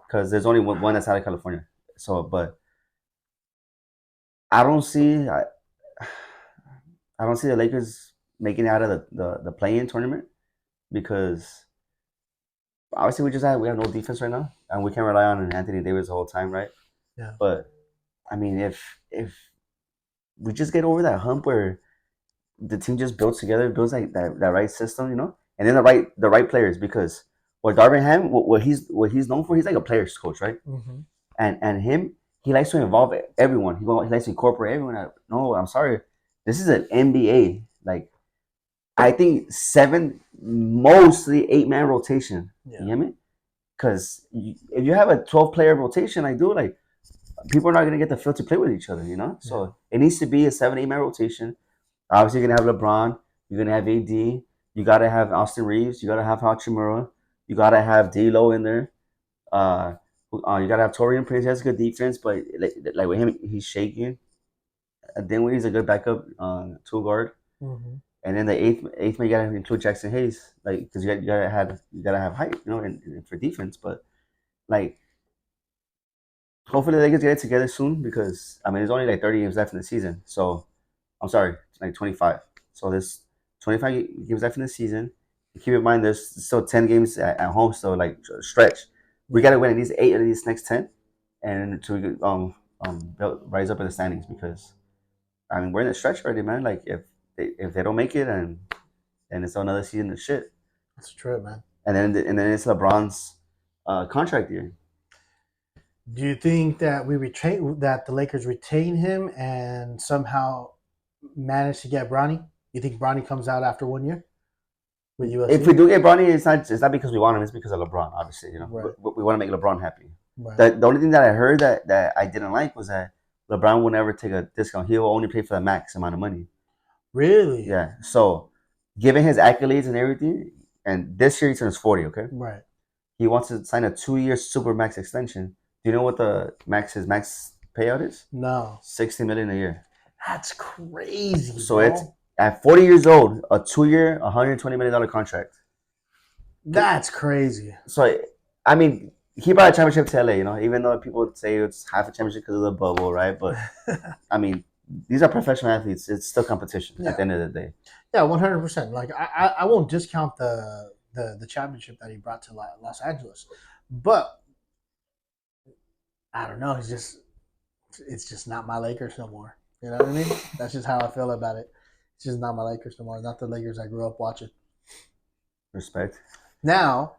because there's only one that's out of California. So, but I don't see I don't see the Lakers making it out of the play-in tournament because obviously we have no defense right now and we can't rely on Anthony Davis the whole time, right?
Yeah.
But I mean, if we just get over that hump where the team just builds together, builds like that right system, and then the right players because what Darvin Ham, what he's known for, he's like a players coach, right?
Mm-hmm.
And him, he likes to involve everyone. He likes to incorporate everyone. No, I'm sorry, this is an NBA. Like I think 7, mostly 8-man rotation.
Yeah.
You get me? Because if you have a 12-player rotation, like people are not gonna get the feel to play with each other. So it needs to be a 7, 8-man rotation. Obviously, you're gonna have LeBron. You're gonna have AD. You gotta have Austin Reeves. You gotta have Hachimura. You gotta have D'Lo in there. Uh, you gotta have Torian Prince. He has good defense, but like with him, he's shaking. And then when he's a good backup tool guard,
Mm-hmm.
and then the eighth man, you gotta include Jackson Hayes, like because you gotta have height, for defense. But like, hopefully they get together soon because I mean, there's only like 30 games left in the season. So I'm sorry, like 25. So there's 25 games left in the season. Keep in mind, there's still 10 games at home, so like stretch. We got to win at least 8 of these next 10, and to rise up in the standings because I mean we're in the stretch already, man. Like if they don't make it and it's another season of shit,
That's true, man.
and then it's LeBron's contract year.
Do you think that the Lakers retain him and somehow manage to get Bronny? You think Bronny comes out after 1 year with USC?
If we do get Bronny, it's not because we want him. It's because of LeBron. Obviously,
Right.
we want to make LeBron happy.
Right.
The only thing that I heard that I didn't like was that LeBron would never take a discount. He will only pay for the max amount of money.
Really?
Yeah. So, given his accolades and everything, and this year he turns 40. Okay.
Right.
He wants to sign a 2-year super max extension. Do you know what his max payout is?
No.
$60 million a year.
That's crazy.
So
bro.
it's at 40 years old, a 2-year, $120 million contract.
That's crazy.
So I mean, he brought a championship to LA. Even though people say it's half a championship because of the bubble, right? But I mean, these are professional athletes. It's still competition at the end of the day.
Yeah, 100%. Like I won't discount the championship that he brought to Los Angeles, but I don't know. It's just not my Lakers no more. You know what I mean? That's just how I feel about it. It's just not my Lakers no more. Not the Lakers I grew up watching.
Respect.
Now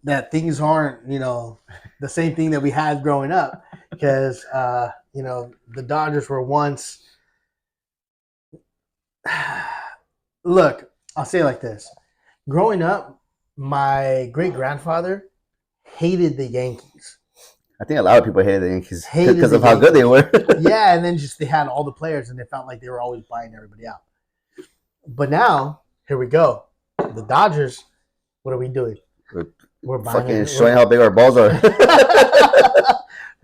that things aren't, the same thing that we had growing up, because the Dodgers were once. Look, I'll say it like this. Growing up, my great-grandfather hated the Yankees.
I think a lot of people hated the Yankees because of
the
how good they were.
Yeah, and then just they had all the players, and they felt like they were always buying everybody out. But now, here we go. The Dodgers, what are we doing? We're buying
fucking showing how big our balls are.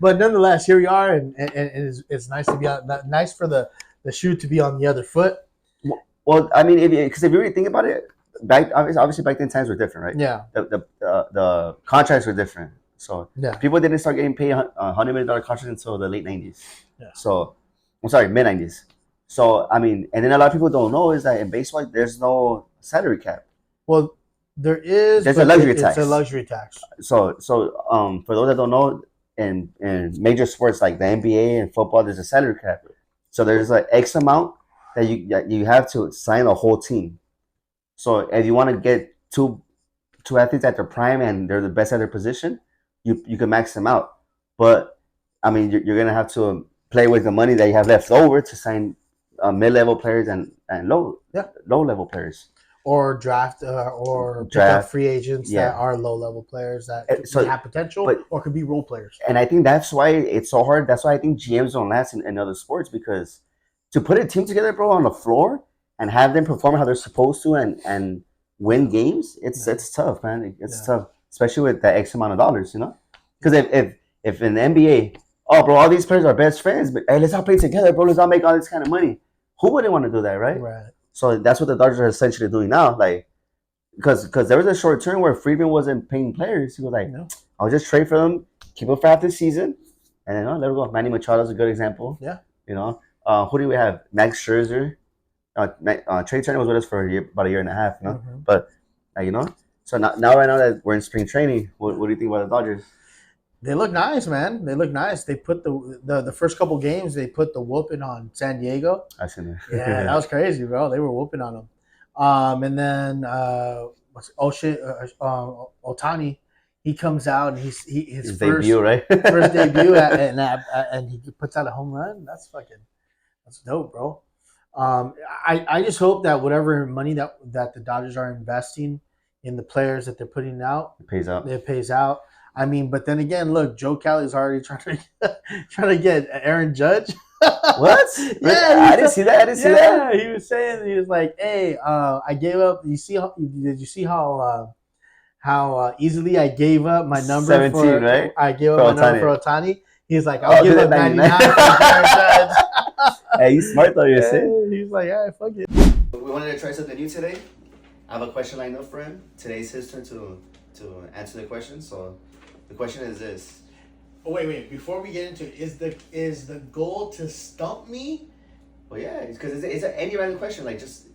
But nonetheless, here we are, and it's nice to be nice for the shoe to be on the other foot.
Well, I mean, because if you really think about it, obviously back then times were different, right?
Yeah.
The contracts were different, so
yeah.
People didn't start getting paid $100 million contracts until the late '90s.
Yeah.
So, I'm sorry, mid '90s. So I mean, and then a lot of people don't know is that in baseball there's no salary cap.
Well, there is.
There's a luxury tax.
It's a luxury tax.
So for those that don't know, in major sports like the NBA and football, there's a salary cap. So there's like X amount that you have to sign a whole team. So if you want to get two athletes at their prime and they're the best at their position, you can max them out. But I mean, you're gonna have to play with the money that you have left over to sign mid-level players and low-level players.
Or draft pick up free agents that are low-level players that have potential or could be role players.
And I think that's why it's so hard. That's why I think GMs don't last in other sports, because to put a team together, bro, on the floor and have them perform how they're supposed to and win games, it's tough, man. It's tough, especially with that X amount of dollars, Because if in the NBA, oh, bro, all these players are best friends, but hey, let's all play together, bro. Let's all make all this kind of money. Who wouldn't want to do that, right?
Right.
So that's what the Dodgers are essentially doing now, like, because there was a short term where Friedman wasn't paying players. He was like, I'll just trade for them, keep them for half the season, and then let it go. Manny Machado's a good example.
Yeah.
Who do we have? Max Scherzer. Trey Turner was with us for about a year and a half,
Mm-hmm.
But so now right now that we're in spring training, what do you think about the Dodgers?
They look nice, man. They look nice. They put the first couple games, they put the whooping on San Diego.
I seen that.
Yeah, that was crazy, bro. They were whooping on them. And then Ohtani, he comes out and his first
debut, right?
First debut, and he puts out a home run. That's dope, bro. I just hope that whatever money that the Dodgers are investing in the players that they're putting out,
it pays out.
It pays out. I mean, but then again, look, Joe Kelly's already trying to get Aaron Judge.
What?
Yeah,
I didn't see that.
Yeah, he was saying, he was like, "Hey, I gave up. Did you see how easily I gave up my number
17, right?
I gave up my number for Ohtani. He's like, I'll give up 99 for Aaron Judge.
Hey, he's smart though. You're saying.
He's like, yeah, fuck it.
We wanted to try something new today. I have a question lined up for him. Today's his turn to answer the question. So the question is this.
Oh, wait. Before we get into it, is the goal to stump me?
Well, yeah, because it's any random question. Like just,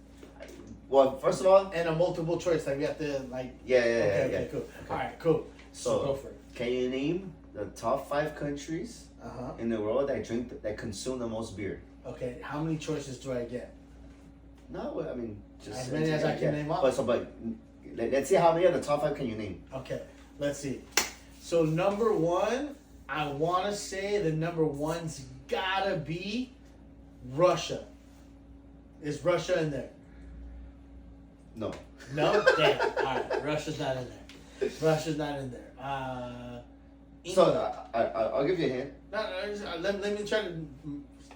well, first of all,
and a multiple choice. Like we have to like.
Yeah.
Okay, cool. Okay. All right, cool.
So
go for it.
Can you name the top 5 countries in the world that consume the most beer?
Okay, how many choices do I get?
No, I mean just
as many as I can name off.
But let's see how many of the top 5 can you name.
Okay, let's see. So number 1, I want to say the number 1's gotta be Russia. Is Russia in there?
No.
No? Damn. All right. Russia's not in there. Russia's not in there.
So I'll give you a hint.
No, let me try to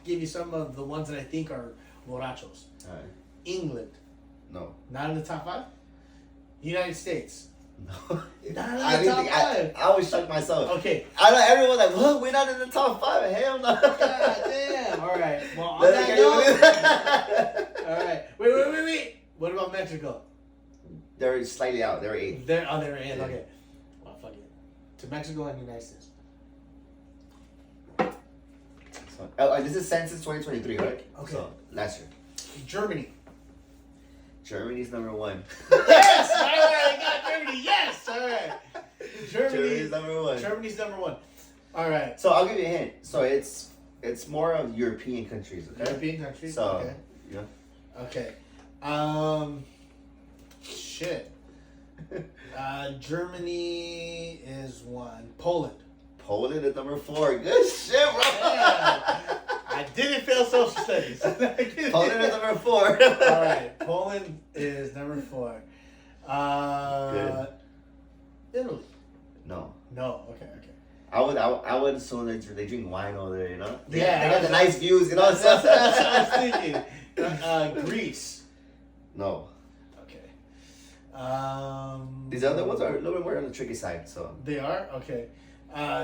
give you some of the ones that I think are borrachos.
All right.
England.
No.
Not in the top 5? United States.
No.
Not in the
I didn't
top
think
5.
I was shocked myself.
Okay.
I know everyone's like, what? We're not in the top 5. Hell no.
God damn. All right. Well, on that note. All right. Wait. What about Mexico?
They're slightly out. They're 8.
They were in.
Yeah.
Okay. Well, fuck it. To Mexico and United States.
So, this is census 2023, right?
Okay.
So, last year.
Germany.
Germany's number 1.
Yes! All right, got Germany. Yes! All right.
Germany's number 1.
Germany's number 1. All right.
So I'll give you a hint. So it's more of European countries, okay?
European countries.
So,
okay.
yeah.
Okay. Shit. Germany is 1. Poland.
Poland is number 4. Good shit, bro.
Yeah. I didn't fail social studies.
Poland is number 4.
All right. Poland is number 4.
Good.
Italy.
No.
No. Okay.
I would assume they drink wine over there, you know? They got the
that's-
nice views, you know?
That's what I was thinking. Greece.
No.
Okay.
These other ones are a little bit more on the tricky side, so.
They are? Okay.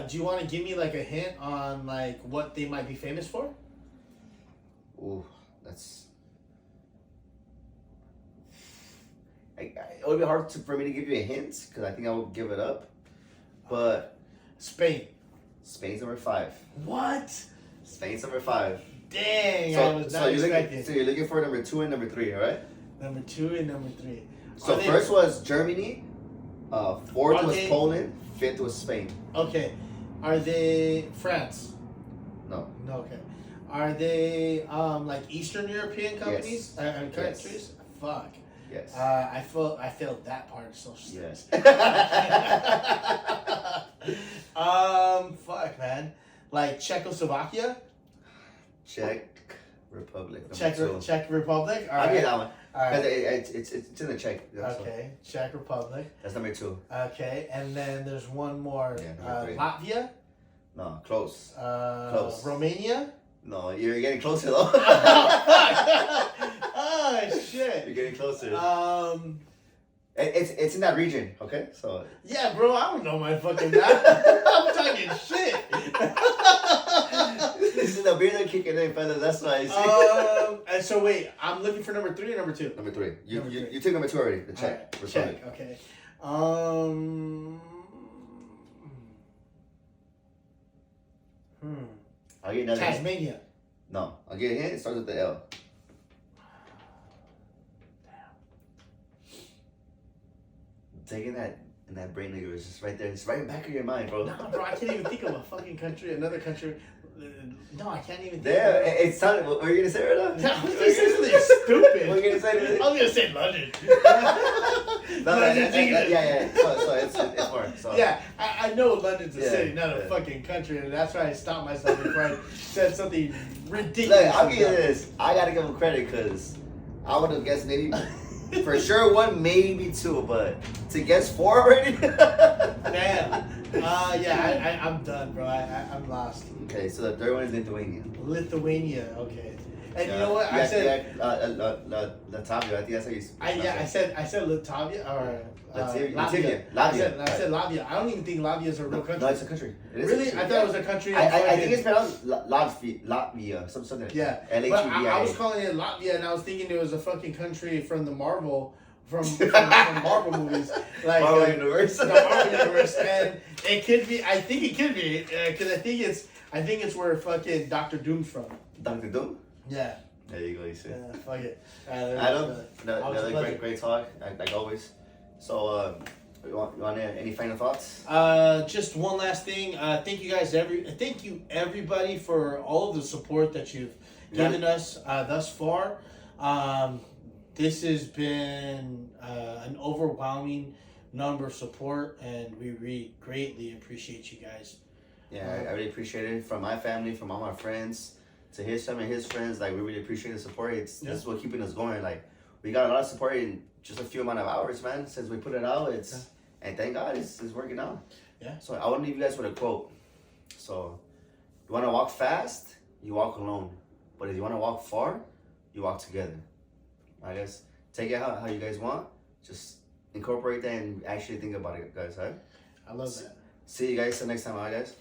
Do you want to give me like a hint on like what they might be famous for?
Ooh, that's. It would be hard for me to give you a hint because I think I would give it up. But
Spain.
Spain's number 5.
What?
Spain's number 5.
Dang, I was not expecting.
So you're looking for number 2 and number 3, all right?
Number 2 and number 3.
So first was Germany, 4th was
they-
Poland, 5th was Spain.
Okay. Are they France?
No.
No, okay. Are they like Eastern European companies?
Yes.
Countries? Fuck.
Yes.
I failed that part of social studies.
Yes.
Fuck, man. Like Czechoslovakia?
Czech Republic.
Czech Republic? All
I'll
right.
get that one.
All right.
It's in the Czech. That's
Okay, Czech Republic.
That's number 2.
Okay, and then there's one more.
Yeah, number 3.
Latvia?
No, close. Close.
Romania?
No, you're getting closer though.
Oh, fuck! Oh, shit.
You're getting closer.
Um,
It's in that region, okay? So
yeah, bro, I don't know my fucking map. I'm talking shit.
this is the beer that kicking in, fellas. That's why I see.
And so wait, I'm looking for number 3 or number 2?
Number 3.
Number 3.
You took number 2 already. The Czech
Alright,
Republic.
Czech, okay.
I'll get another hint.
Tasmania.
No, I'll get a hint. It starts with the L. Taking that in that brain of yours, just right there. It's right in the back of your mind, bro.
No, bro, I can't even think of a fucking country, another country. No, I can't even think
There,
of
it's time. What are you gonna say right now?
I was gonna say something stupid.
What are you gonna say?
I was gonna say London.
Yeah. So it's more. So.
Yeah, I know London's a
Yeah,
city, not a
yeah.
fucking country, and that's why I stopped myself before I said something ridiculous.
Look, I'll give you this. I gotta give him credit because I would have guessed maybe for sure 1, maybe 2, but to guess 4 already.
Damn. Yeah, I'm done, bro. I'm lost.
Okay, so the 3rd one is Lithuania.
Lithuania, okay. And you know what? I said
Latvia. I think that's how you.
I said Latvia or
Latvia.
Latvia.
Latvia.
I said Latvia. I don't even think Latvia is a real country.
No, it's a country. It is
Really?
a country.
I thought it was a country.
I think it's pronounced Latvia. Something like
Yeah.
that.
But I
Latvia.
was calling it Latvia, and I was thinking it was a fucking country from the Marvel. From Marvel movies, like
Marvel Universe.
The Marvel Universe, and it could be. I think it could be because I think it's where fucking Doctor Doom's from.
Dr. Doom?
Yeah.
There you go, you see.
Yeah, fuck it.
Adam,
always a
another
pleasure.
great talk, like always. So, you want any final thoughts?
Just one last thing. Thank you everybody for all of the support that you've given us thus far. This has been an overwhelming number of support, and we really greatly appreciate you guys.
Yeah, I really appreciate it from my family, from all my friends. to his family and his friends, like we really appreciate the support. This is what keeping us going. Like we got a lot of support in just a few amount of hours, man. Since we put it out, and thank God it's working out.
Yeah.
So I want to leave you guys with a quote. So you want to walk fast, you walk alone. But if you want to walk far, you walk together. I guess take it how you guys want. Just incorporate that and actually think about it, guys. All right?
I love that.
See you guys the next time, all right, guys?